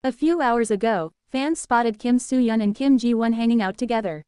A few hours ago, fans spotted Kim Soo-Hyun and Kim Ji-won hanging out together.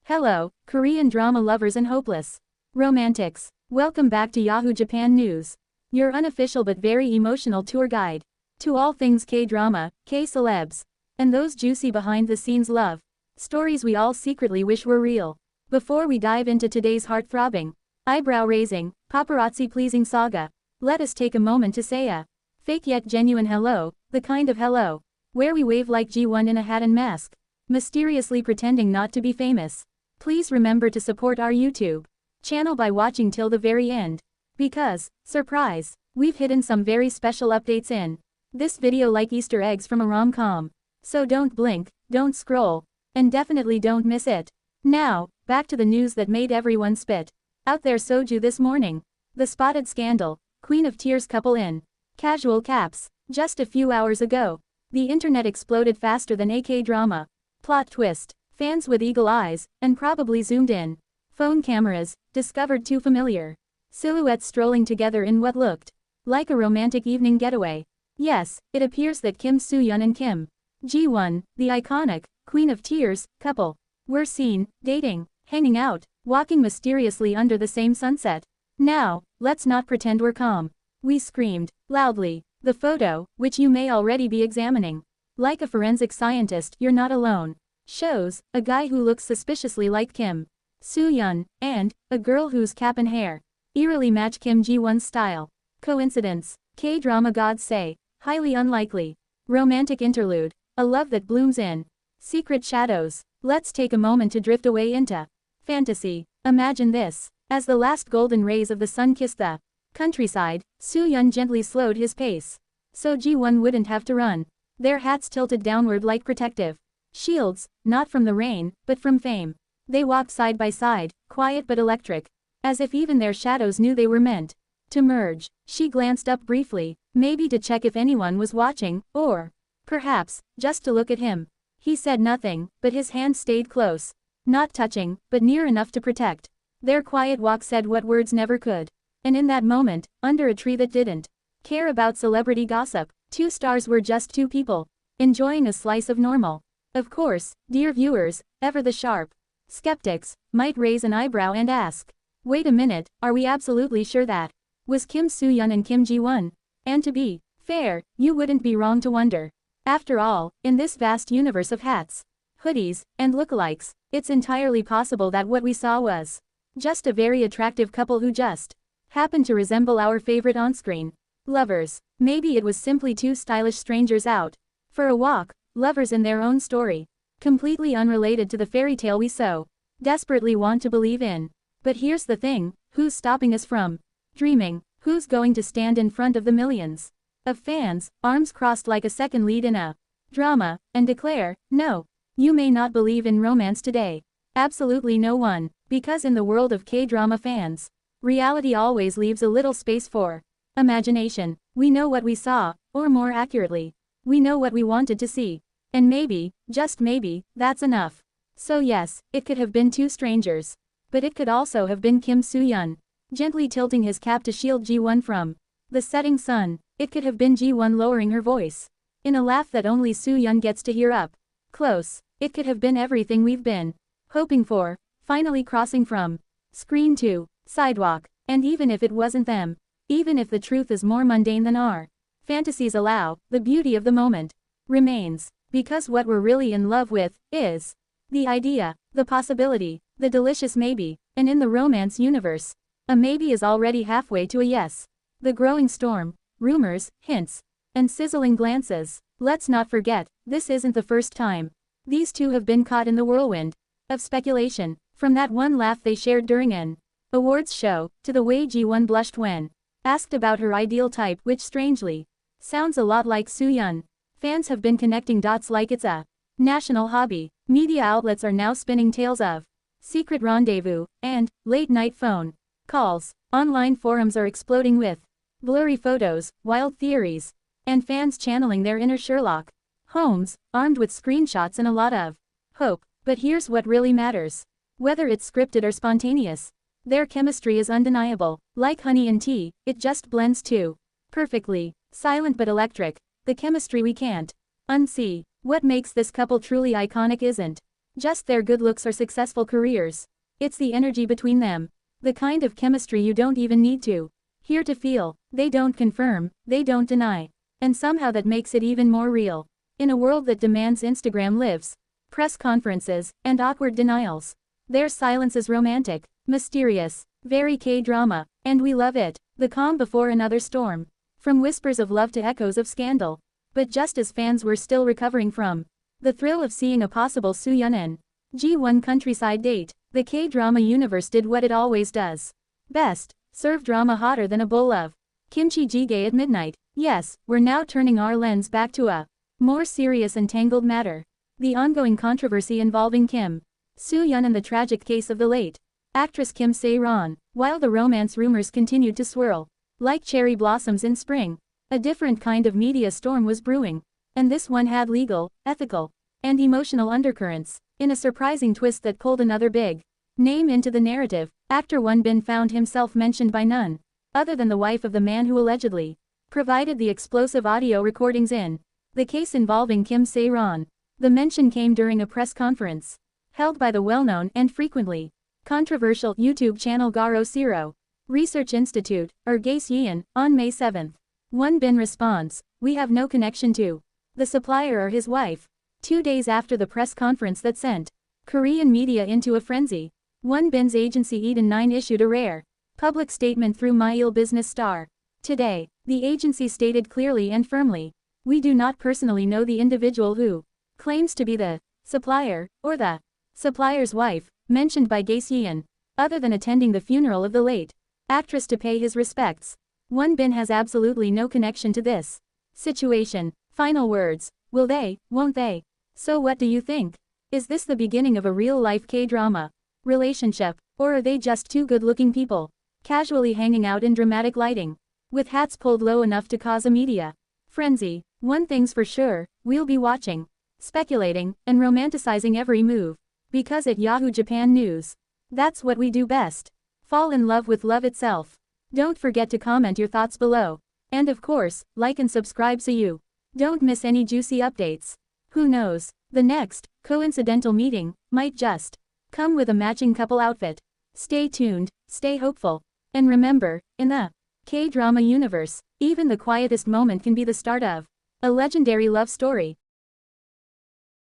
Hello, Korean drama lovers and hopeless romantics. Welcome back to Yahoo Japan News, your unofficial but very emotional tour guide to all things K-drama, K-celebs, and those juicy behind-the-scenes love stories we all secretly wish were real. Before we dive into today's heart-throbbing, eyebrow-raising, paparazzi-pleasing saga, let us take a moment to say a fake yet genuine hello, the kind of hello where we wave like G1 in a hat and mask, mysteriously pretending not to be famous. Please remember to support our YouTube channel by watching till the very end, because, surprise, we've hidden some very special updates in this video like Easter eggs from a rom-com. So don't blink, don't scroll, and definitely don't miss it. Now, back to the news that made everyone spit out their soju this morning. The spotted scandal, Queen of Tears couple in casual caps. Just a few hours ago, the internet exploded faster than a K-drama plot twist. Fans with eagle eyes, and probably zoomed-in phone cameras, discovered two familiar silhouettes strolling together in what looked like a romantic evening getaway. Yes, it appears that Kim Soo-Hyun and Kim Ji-won, the iconic Queen of Tears couple, were seen dating, hanging out, walking mysteriously under the same sunset. Now, let's not pretend we're calm. We screamed loudly. The photo, which you may already be examining like a forensic scientist, you're not alone, shows a guy who looks suspiciously like Kim Soo-hyun, and a girl whose cap and hair eerily match Kim Ji-won's style. Coincidence? K-drama gods say, highly unlikely. Romantic interlude, a love that blooms in secret shadows. Let's take a moment to drift away into fantasy. Imagine this. As the last golden rays of the sun kissed the countryside, Soo-hyun gently slowed his pace, so Ji-won wouldn't have to run. Their hats tilted downward like protective shields, not from the rain, but from fame. They walked side by side, quiet but electric, as if even their shadows knew they were meant to merge. She glanced up briefly, maybe to check if anyone was watching, or perhaps just to look at him. He said nothing, but his hand stayed close, not touching, but near enough to protect. Their quiet walk said what words never could. And in that moment, under a tree that didn't care about celebrity gossip, two stars were just two people, enjoying a slice of normal. Of course, dear viewers, ever the sharp skeptics might raise an eyebrow and ask, wait a minute, are we absolutely sure that was Kim Soo-hyun and Kim Ji-won? And to be fair, you wouldn't be wrong to wonder. After all, in this vast universe of hats, hoodies, and lookalikes, it's entirely possible that what we saw was just a very attractive couple who just happened to resemble our favorite on-screen lovers. Maybe it was simply two stylish strangers out for a walk, lovers in their own story, completely unrelated to the fairy tale we so desperately want to believe in. But here's the thing, who's stopping us from dreaming? Who's going to stand in front of the millions of fans, arms crossed like a second lead in a drama, and declare, no, you may not believe in romance today? Absolutely no one, because in the world of K-drama fans, reality always leaves a little space for imagination. We know what we saw, or more accurately, we know what we wanted to see. And maybe, just maybe, that's enough. So yes, it could have been two strangers. But it could also have been Kim Soo-hyun, gently tilting his cap to shield Ji-won from the setting sun. It could have been Ji-won lowering her voice in a laugh that only Soo-hyun gets to hear up close. It could have been everything we've been hoping for, finally crossing from screen to sidewalk. And even if it wasn't them, even if the truth is more mundane than our fantasies allow, the beauty of the moment remains. Because what we're really in love with is the idea, the possibility, the delicious maybe. And in the romance universe, a maybe is already halfway to a yes. The growing storm, rumors, hints, and sizzling glances. Let's not forget, this isn't the first time these two have been caught in the whirlwind of speculation. From that one laugh they shared during an awards show, to the way Ji-won blushed when asked about her ideal type, which strangely sounds a lot like Soo-hyun. Fans have been connecting dots like it's a national hobby. Media outlets are now spinning tales of secret rendezvous and late-night phone calls. Online forums are exploding with blurry photos, wild theories, and fans channeling their inner Sherlock Holmes, armed with screenshots and a lot of hope. But here's what really matters. Whether it's scripted or spontaneous, their chemistry is undeniable. Like honey and tea, it just blends too perfectly. Silent but electric, the chemistry we can't Unsee. What makes this couple truly iconic isn't just their good looks or successful careers. It's the energy between them. The kind of chemistry you don't even need to hear to feel. They don't confirm, they don't deny. And somehow that makes it even more real. In a world that demands Instagram lives, press conferences, and awkward denials, their silence is romantic, mysterious, very K-drama, and we love it. The calm before another storm. From whispers of love to echoes of scandal. But just as fans were still recovering from the thrill of seeing a possible Soo-Hyun and Ji-won countryside date, the K-drama universe did what it always does best, serve drama hotter than a bowl of kimchi jjigae at midnight. Yes, we're now turning our lens back to a more serious and tangled matter. The ongoing controversy involving Kim Soo-hyun and the tragic case of the late actress Kim Se-ron. While the romance rumors continued to swirl like cherry blossoms in spring, a different kind of media storm was brewing. And this one had legal, ethical, and emotional undercurrents. In a surprising twist that pulled another big name into the narrative, actor Won Bin found himself mentioned by none other than the wife of the man who allegedly provided the explosive audio recordings in the case involving Kim Se-ron. The mention came during a press conference held by the well-known and frequently controversial YouTube channel Garo Zero Research Institute, or Gae-syeon, on May 7. Won Bin responds, "We have no connection to the supplier or his wife." 2 days after the press conference that sent Korean media into a frenzy, Won Bin's agency Eden 9 issued a rare public statement through Mail Business Star. Today, the agency stated clearly and firmly, "We do not personally know the individual who claims to be the supplier, or the supplier's wife, mentioned by Gae-syeon, other than attending the funeral of the late actress to pay his respects. Won Bin has absolutely no connection to this situation." Final words. Will they, won't they? So what do you think? Is this the beginning of a real-life K-drama relationship, or are they just two good-looking people casually hanging out in dramatic lighting, with hats pulled low enough to cause a media frenzy? One thing's for sure, we'll be watching, speculating, and romanticizing every move. Because at Yahoo Japan News, that's what we do best. Fall in love with love itself. Don't forget to comment your thoughts below. And of course, like and subscribe so you don't miss any juicy updates. Who knows, the next coincidental meeting might just come with a matching couple outfit. Stay tuned, stay hopeful, and remember, in the K-drama universe, even the quietest moment can be the start of a legendary love story.